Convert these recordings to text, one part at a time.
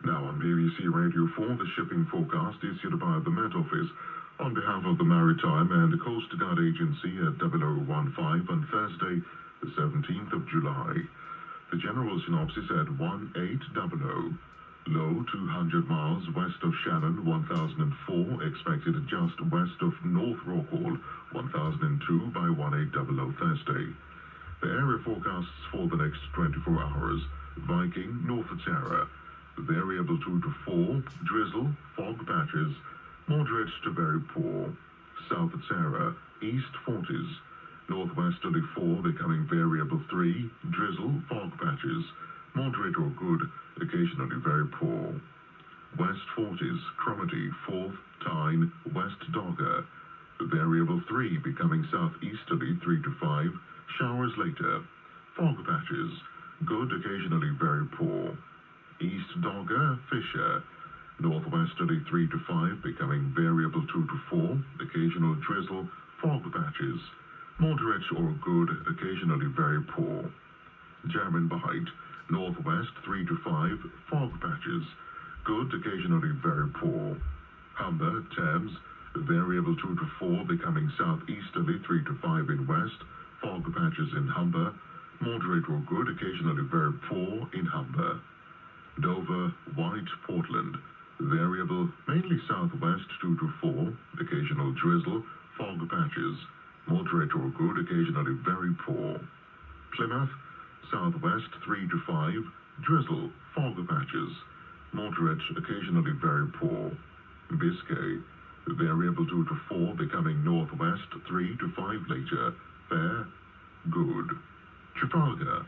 Now on BBC Radio 4, the shipping forecast issued by the Met Office on behalf of the Maritime and Coast Guard Agency at 0015 on Thursday, the 17th of July. The general synopsis at 1800. Low 200 miles west of Shannon, 1004, expected just west of North Rockall, 1002 by 1800 Thursday. The area forecasts for the next 24 hours. Viking, North Sarah. Variable 2 to 4, drizzle, fog patches, moderate to very poor. South Sarah, east 40s. Northwesterly 4 becoming variable 3, drizzle, fog patches, moderate or good, occasionally very poor. West 40s, Cromarty, 4th, Tyne, west Dogger. Variable 3 becoming southeasterly 3 to 5, showers later. Fog patches, good, occasionally very poor. East Dogger, Fisher. Northwesterly 3 to 5, becoming variable 2 to 4, occasional drizzle, fog patches. Moderate or good, occasionally very poor. German Bight, northwest 3 to 5, fog patches. Good, occasionally very poor. Humber, Thames, variable 2 to 4, becoming southeasterly 3 to 5 in west, fog patches in Humber. Moderate or good, occasionally very poor in Humber. Dover, White, Portland. Variable, mainly southwest 2 to 4, occasional drizzle, fog patches. Moderate or good, occasionally very poor. Plymouth, southwest 3 to 5, drizzle, fog patches. Moderate, occasionally very poor. Biscay, variable 2 to 4, becoming northwest 3 to 5 later, fair, good. Trafalgar,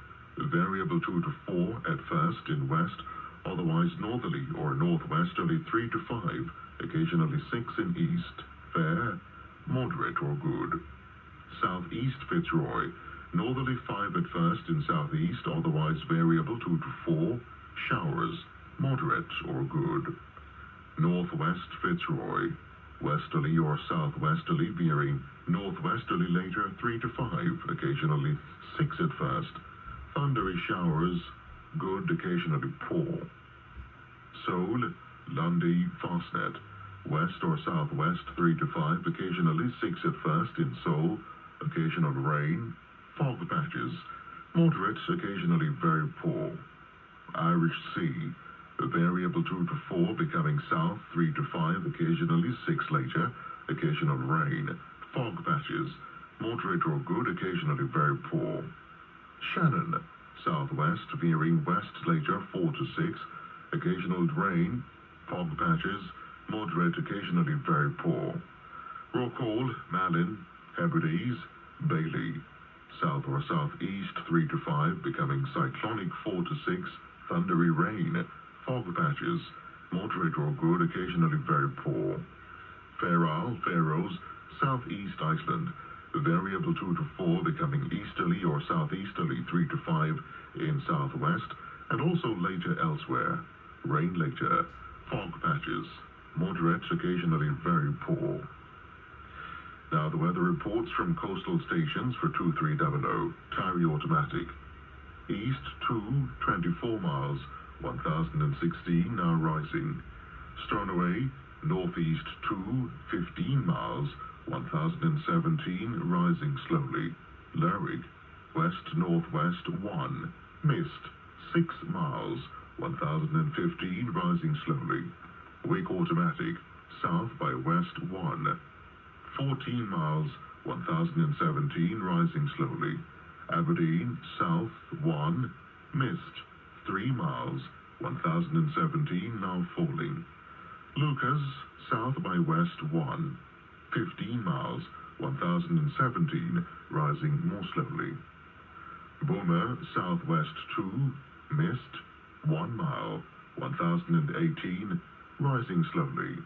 variable 2 to 4 at first in west, otherwise northerly or northwesterly 3 to 5, occasionally 6 in east, fair, moderate or good. Southeast Fitzroy, northerly 5 at first in southeast, otherwise variable 2 to 4, showers, moderate or good. Northwest Fitzroy, westerly or southwesterly veering, northwesterly later 3 to 5, occasionally 6 at first. Thundery showers, good, occasionally poor. Seoul, Lundy, Fastnet, west or southwest 3 to 5, occasionally 6 at first in Seoul, occasional rain, fog patches, moderate, occasionally very poor. Irish Sea, variable 2 to 4, becoming south 3 to 5, occasionally 6 later, occasional rain, fog patches, moderate or good, occasionally very poor. Shannon, southwest veering west later 4 to 6, occasional rain, fog patches, moderate, occasionally very poor. Rockall, Malin, Hebrides, Bailey, south or southeast 3 to 5, becoming cyclonic 4 to 6, thundery rain, fog patches, moderate or good, occasionally very poor. Faroe, Faroes, southeast Iceland, variable 2 to 4, becoming easterly or southeasterly 3 to 5 in southwest, and also later elsewhere. Rain later, fog patches, moderate, occasionally very poor. Now the weather reports from coastal stations for 2300, Tyree Automatic. East 2, 24 miles, 1016, now rising. Stornoway, northeast 2, 15 miles, 1017, rising slowly. Lerwick, west-northwest 1, mist, 6 miles, 1015, rising slowly. Wick Automatic, south by west 1, 14 miles, 1017, rising slowly. Aberdeen, south 1, mist, 3 miles, 1017, now falling. Lucas, south by west 1, 15 miles, 1017, rising more slowly. Boomer, southwest 2, mist, 1 mile, 1018, rising slowly.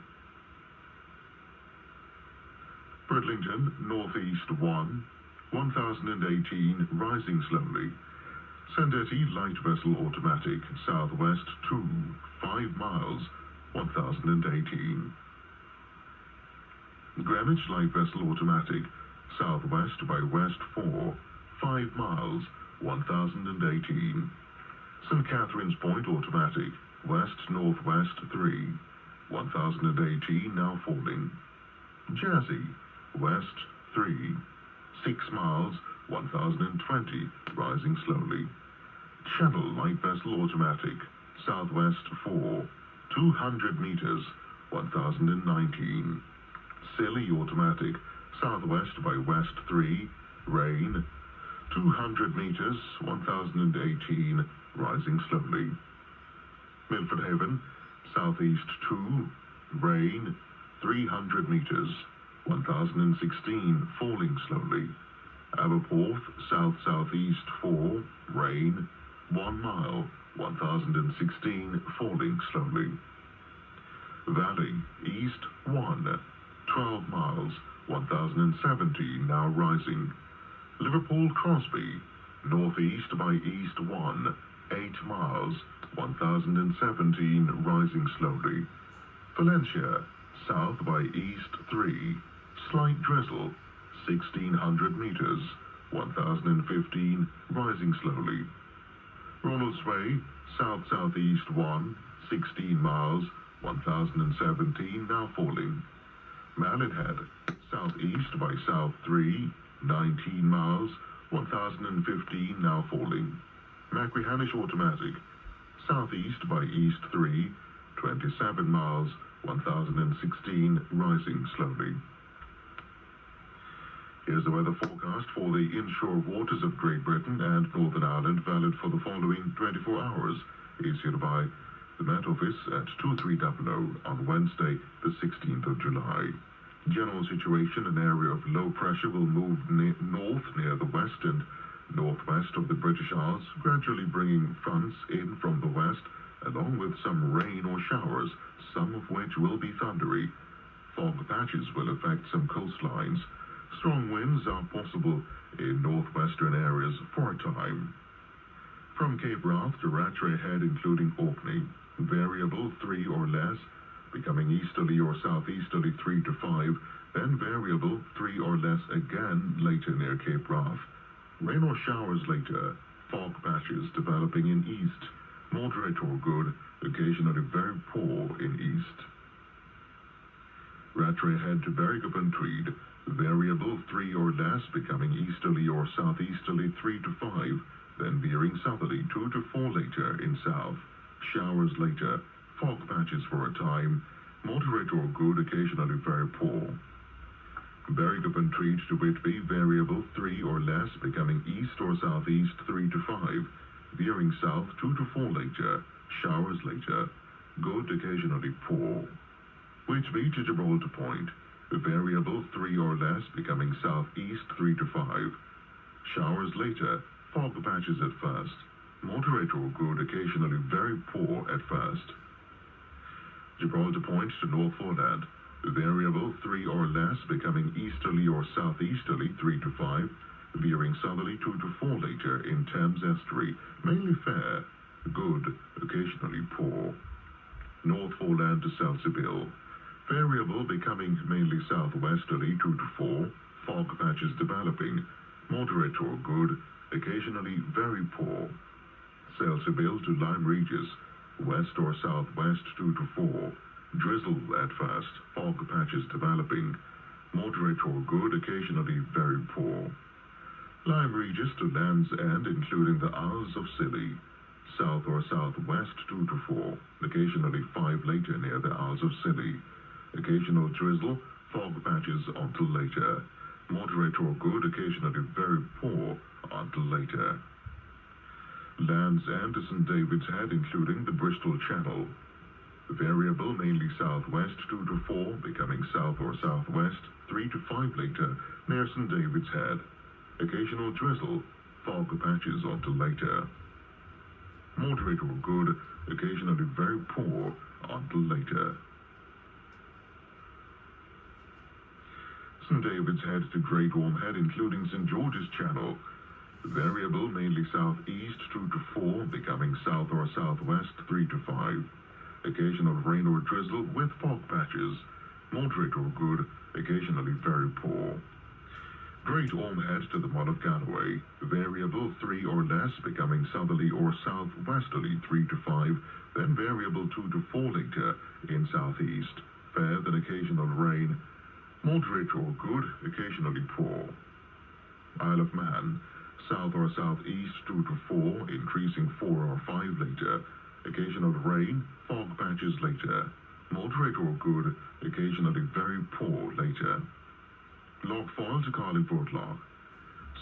Bridlington, northeast 1, 1018, rising slowly. Sandetti, light vessel automatic, southwest 2, 5 miles, 1018. Greenwich, light vessel automatic, southwest by west 4, 5 miles, 1018. St. Catherine's Point automatic, west-northwest 3, 1080, now falling. Jersey, west 3, 6 miles, 1020, rising slowly. Channel light vessel automatic, southwest 4, 200 meters, 1019. Scilly automatic, southwest by west 3, rain, 200 meters, 1018, rising slowly. Milford Haven, southeast 2, rain, 300 meters, 1016, falling slowly. Aberporth, south-southeast 4, rain, 1 mile, 1016, falling slowly. Valley, east 1, 12 miles, 1017, now rising. Liverpool Crosby, northeast by east 1, 8 miles, 1017, rising slowly. Valencia, south by east 3, slight drizzle, 1600 meters, 1015, rising slowly. Ronaldsway, south-southeast 1, 16 miles, 1017, now falling. Mallonhead, southeast by south 3, 19 miles, 1015, now falling. Macquarie-Hanish automatic, southeast by east 3, 27 miles, 1016, rising slowly. Here's the weather forecast for the inshore waters of Great Britain and Northern Ireland, valid for the following 24 hours, issued by the Met Office at 2300 on Wednesday, the 16th of July. General situation: an area of low pressure will move north near the west and northwest of the British Isles, gradually bringing fronts in from the west, along with some rain or showers, some of which will be thundery. Fog patches will affect some coastlines. Strong winds are possible in northwestern areas for a time. From Cape Wrath to Rattray Head, including Orkney, variable 3 or less, becoming easterly or southeasterly 3 to 5, then variable 3 or less again later near Cape Wrath. Rain or showers later, fog patches developing in east, moderate or good, occasionally very poor in east. Rattray Head to Berwick upon Tweed, variable 3 or less, becoming easterly or southeasterly 3 to 5, then veering southerly 2 to 4 later in south. Showers later, fog patches for a time, moderate or good, occasionally very poor. Berwick upon Tweed to Whitby, variable 3 or less, becoming east or southeast 3 to 5, veering south 2 to 4 later. Showers later, good, occasionally poor. Whitby to Gibraltar Point, variable 3 or less, becoming southeast 3 to 5. Showers later, fog patches at first, moderate or good, occasionally very poor at first. Gibraltar Point to North Foreland, variable 3 or less, becoming easterly or southeasterly 3 to 5, veering southerly 2 to 4 later in Thames Estuary, mainly fair, good, occasionally poor. North Foreland to Selseybill, variable becoming mainly southwesterly 2 to 4, fog patches developing, moderate or good, occasionally very poor. Selseybill to Lyme Regis, west or southwest 2 to 4, drizzle at first, fog patches developing, moderate or good, occasionally very poor. Lyme Regis to Land's End, including the Isles of Scilly, south or southwest 2 to 4, occasionally 5 later near the Isles of Scilly. Occasional drizzle, fog patches until later. Moderate or good, occasionally very poor until later. Land's End to St. David's Head, including the Bristol Channel. Variable mainly southwest 2 to 4, becoming south or southwest 3 to 5 later near St. David's Head. Occasional drizzle, fog patches until later. Moderate or good, occasionally very poor until later. St. David's Head to Great Orme Head, including St. George's Channel. Variable mainly southeast 2 to 4, becoming south or southwest 3 to 5. Occasional rain or drizzle with fog patches. Moderate or good, occasionally very poor. Great Orme Head to the Mull of Galloway. Variable 3 or less, becoming southerly or southwesterly 3 to 5, then variable 2 to 4 later in southeast. Fair, then occasional rain. Moderate or good, occasionally poor. Isle of Man. South or southeast 2 to 4, increasing 4 or 5 later. Occasional rain, fog patches later. Moderate or good, occasionally very poor later. Loch Foyle to Carlingford Loch.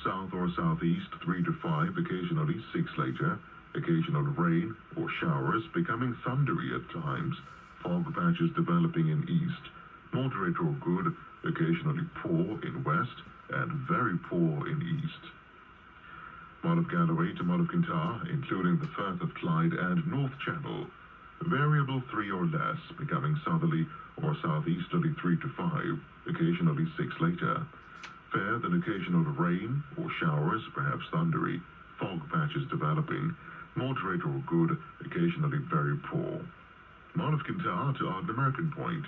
South or southeast 3 to 5, occasionally 6 later. Occasional rain or showers, becoming thundery at times. Fog patches developing in east. Moderate or good, occasionally poor in west and very poor in east. Mull of Galloway to Mull of Kintyre, including the Firth of Clyde and North Channel. Variable 3 or less, becoming southerly or southeasterly 3 to 5, occasionally 6 later. Fair, then occasional rain or showers, perhaps thundery. Fog patches developing. Moderate or good, occasionally very poor. Mull of Kintyre to Ardnamurchan Point.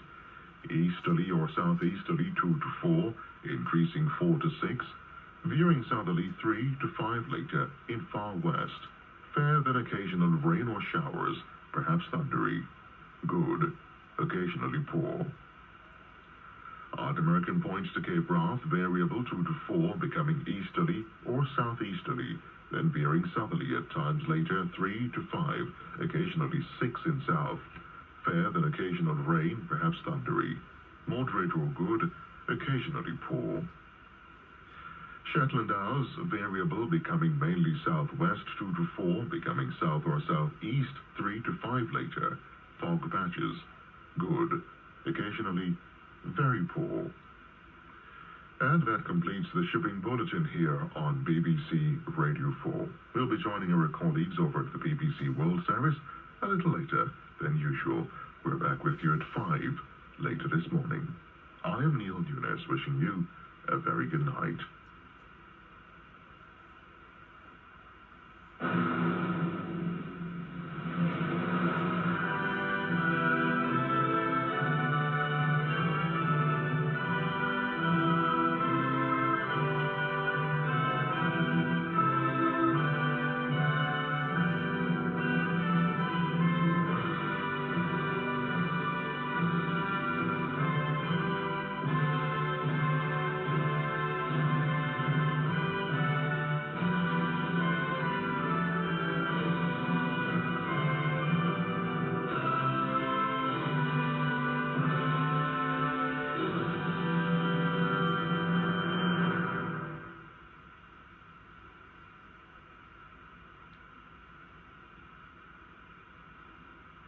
Easterly or southeasterly 2 to 4, increasing 4 to 6. Veering southerly 3 to 5 later in far west. Fair, then occasional rain or showers, perhaps thundery. Good, occasionally poor. Ardnamurchan Point to Cape Wrath, variable 2 to 4, becoming easterly or southeasterly, then veering southerly at times later 3 to 5, occasionally 6 in south. Fair, then occasional rain, perhaps thundery. Moderate or good, occasionally poor. Shetland Isles, variable, becoming mainly southwest 2 to 4, becoming south or southeast 3 to 5 later. Fog patches. Good. Occasionally very poor. And that completes the shipping bulletin here on BBC Radio 4. We'll be joining our colleagues over at the BBC World Service a little later than usual. We're back with you at 5 later this morning. I am Neil Nunes, wishing you a very good night.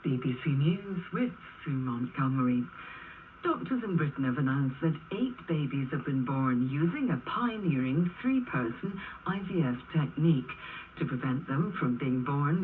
BBC News with Sue Montgomery. Doctors in Britain have announced that 8 babies have been born using a pioneering 3-person IVF technique to prevent them from being born